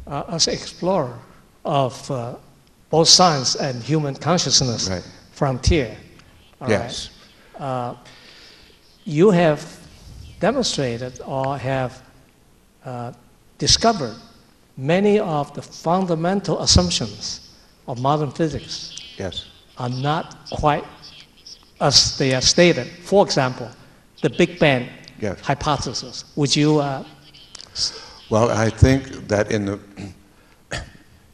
as an explorer of both science and human consciousness frontier. Yes. You have demonstrated or have discovered many of the fundamental assumptions of modern physics. Yes. Are not quite as they are stated. For example, the Big Bang hypothesis. Would you? Well, I think that in the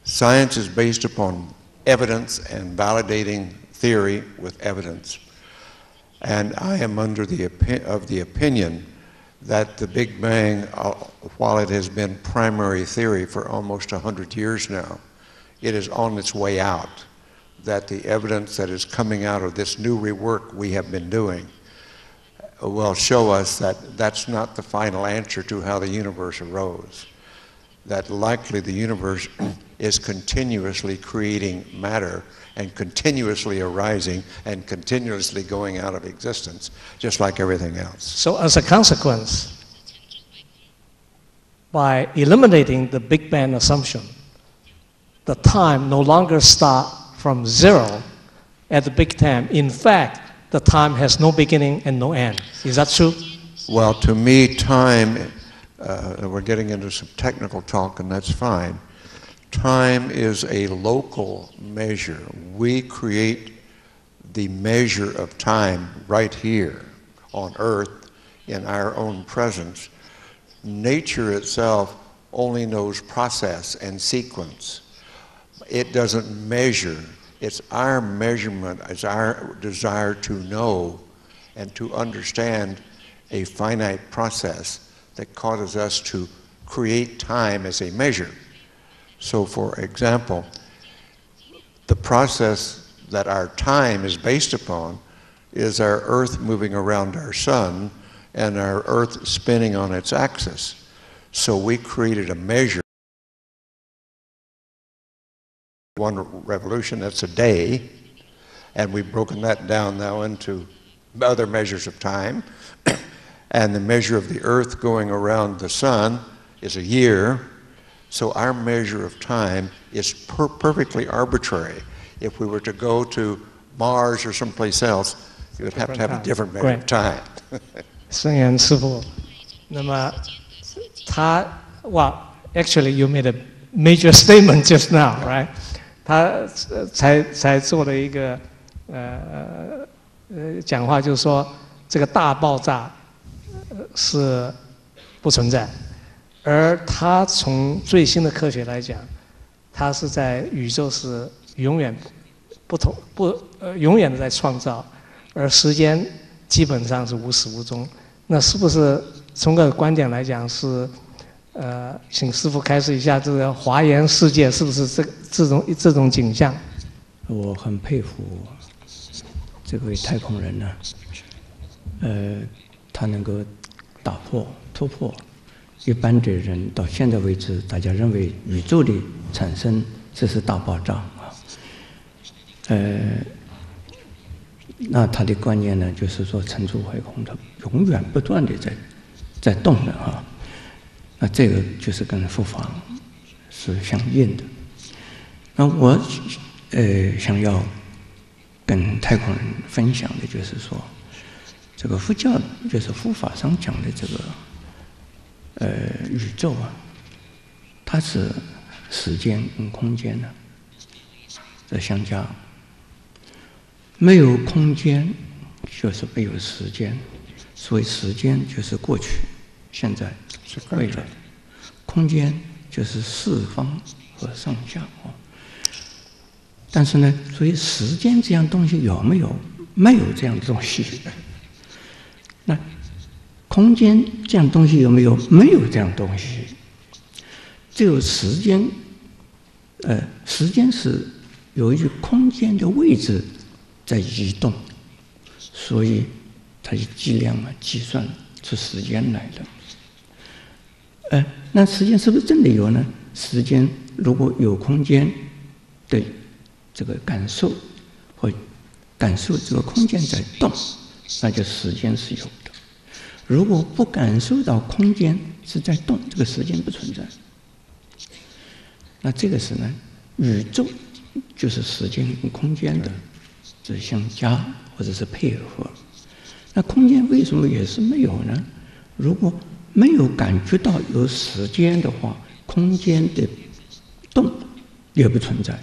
science is based upon evidence and validating theory with evidence. And I am under the opinion that the Big Bang, while it has been primary theory for almost 100 years now, it is on its way out. That the evidence that is coming out of this new rework we have been doing will show us that that's not the final answer to how the universe arose. That likely the universe is continuously creating matter and continuously arising and continuously going out of existence, just like everything else. So as a consequence, by eliminating the Big Bang assumption, the time no longer starts from zero at the Big Bang. In fact, the time has no beginning and no end. Is that true? Well, to me, time, we're getting into some technical talk, and that's fine. Time is a local measure. We create the measure of time right here on Earth in our own presence. Nature itself only knows process and sequence. It doesn't measure. It's our measurement, it's our desire to know and to understand a finite process that causes us to create time as a measure. So for example, the process that our time is based upon is our Earth moving around our sun and our Earth spinning on its axis. So we created a measure. One revolution, that's a day, and we've broken that down now into other measures of time. And the measure of the Earth going around the sun is a year. So our measure of time is perfectly arbitrary. If we were to go to Mars or someplace else, you would have to have a different measure of time. 圣严师父，那么actually you made a major statement just now, right? 他才做了一个讲话，就是说这个大爆炸是不存在，而他从最新的科学来讲，他是在宇宙是永远永远的在创造，而时间基本上是无始无终。那是不是从个观点来讲是？请师父开示一下这个华严世界是不是这种景象？我很佩服这位太空人呢，他能够突破一般的人到现在为止，大家认为宇宙的产生这是大爆炸啊。那他的观念呢，就是说乘除坏空，它永远不断的在动的啊。那这个就是跟佛法是相应的。那我想要跟太空人分享的就是说，这个佛教就是佛法上讲的这个宇宙啊，它是时间跟空间呢的相加，没有空间就是没有时间，所以时间就是过去、现在、未来，空间就是四方和上下啊。但是呢，所以时间这样东西有没有？没有这样的东西。那空间这样东西有没有？没有这样东西。只有时间，时间是有一个空间的位置在移动，所以它就计量嘛，计算出时间来的。那时间是不是真的有呢？时间如果有空间的这个感受，或感受这个空间在动，那就时间是有的。如果不感受到空间是在动，这个时间不存在。那这个是呢，宇宙就是时间跟空间的这相加或者是配合。那空间为什么也是没有呢？如果没有感觉到有时间的话，空间的动也不存在，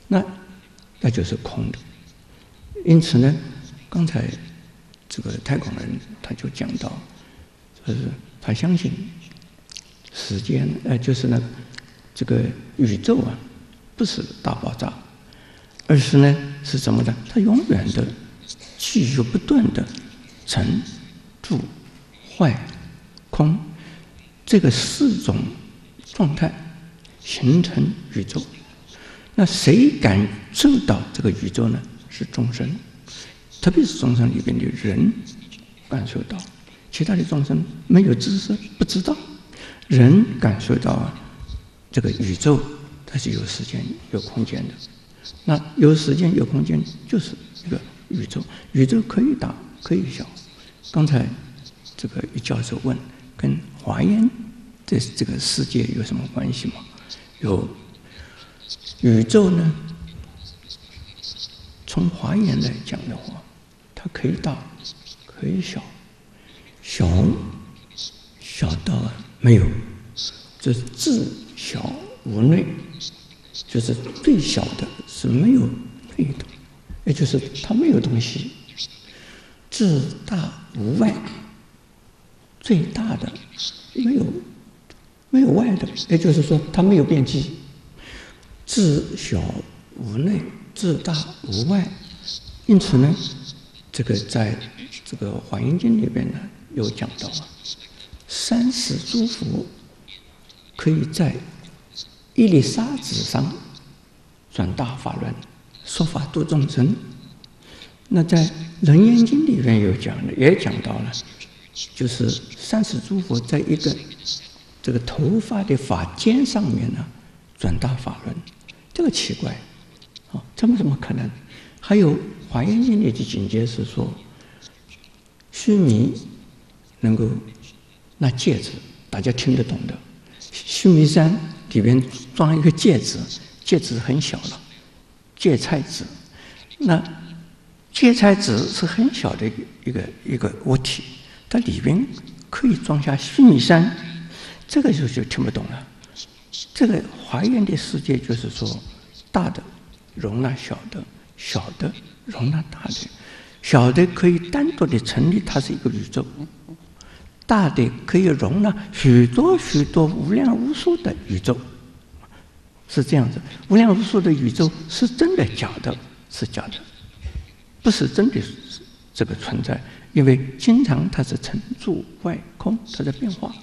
那就是空的。因此呢，刚才这个太空人他就讲到，就是他相信时间，就是呢，这个宇宙啊，不是大爆炸，而是呢是什么呢？它永远的继续不断的成、住、坏、空这个4种状态形成宇宙。那谁感受到这个宇宙呢？是众生，特别是众生里边的人感受到，其他的众生没有知识，不知道。人感受到啊，这个宇宙它是有时间、有空间的。那有时间、有空间，就是一个宇宙。宇宙可以大，可以小。刚才这个于教授问，跟华严的这个世界有什么关系吗？有。宇宙呢，从华严来讲的话，它可以大，可以小，小到没有，这至小无内，就是最小的是没有内的，也就是它没有东西。至大无外，最大的没有外的，也就是说它没有边际。至小无内，至大无外。因此呢，这个在这个《华严经》里边呢，有讲到啊，30诸佛可以在一粒沙子上转大法轮，说法度众生。那在《楞严经》里边有讲的，也讲到了，就是30诸佛在一个这个头发的发尖上面呢转大法轮。这个奇怪，怎么可能？还有《华严经》里的境界是说，须弥能够拿戒指，大家听得懂的。须弥山里边装一个戒指，戒指很小了，芥菜籽。那芥菜籽是很小的一个物体，它里边可以装下须弥山，这个就听不懂了。这个华严的世界就是说，大的容纳小的，小的容纳大的，小的可以单独的成立，它是一个宇宙；大的可以容纳许多许多无量无数的宇宙，是这样子。无量无数的宇宙是真的假的？是假的，不是真的这个存在，因为经常它是成住坏空，它在变化。